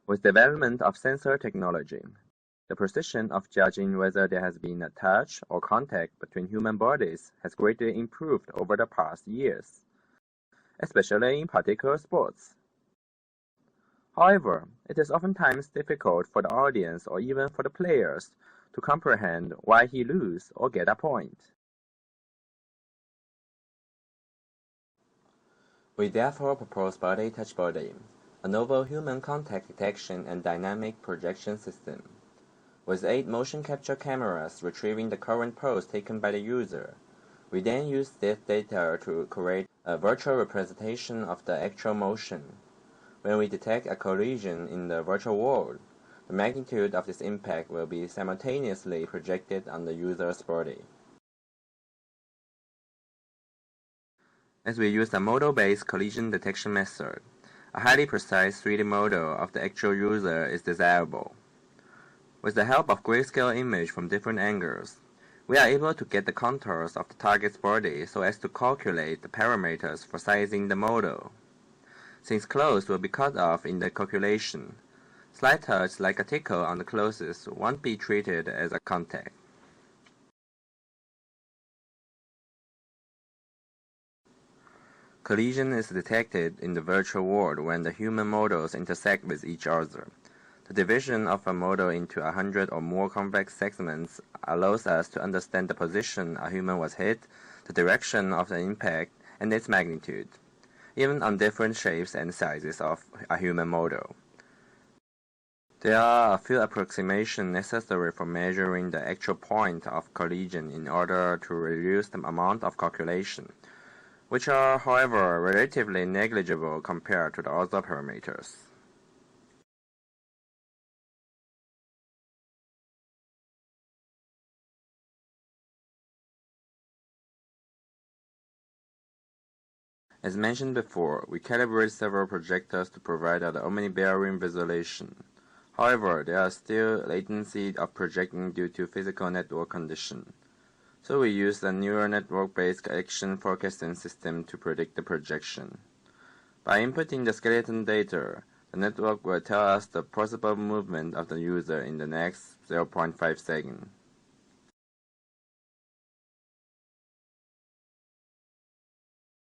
With development of sensor technology, the precision of judging whether there has been a touch or contact between human bodies has greatly improved over the past years, especially in particular sports. However, it is oftentimes difficult for the audience or even for the players to comprehend why he lose or get a point. We therefore propose BitoBody, a novel human contact detection and dynamic projection system, with 8 motion capture cameras retrieving the current pose taken by the user. We then use this data to create a virtual representation of the actual motion. When we detect a collision in the virtual world, the magnitude of this impact will be simultaneously projected on the user's body. As we use a model-based collision detection method, a highly precise 3D model of the actual user is desirable. With the help of grayscale image from different angles, we are able to get the contours of the target's body so as to calculate the parameters for sizing the model. Since clothes will be cut off in the calculation, slight touch like a tickle on the clothes won't be treated as a contact. Collision is detected in the virtual world when the human models intersect with each other. The division of a model into 100 or more convex segments allows us to understand the position a human was hit, the direction of the impact, and its magnitude, even on different shapes and sizes of a human model. There are a few approximations necessary for measuring the actual point of collision in order to reduce the amount of calculation, which are, however, relatively negligible compared to the other parameters. As mentioned before, we calibrate several projectors to provide an omni-bearing visualization. However, there are still latency of projecting due to physical network condition. So we use a neural network-based action forecasting system to predict the projection. By inputting the skeleton data, the network will tell us the possible movement of the user in the next 0.5 seconds.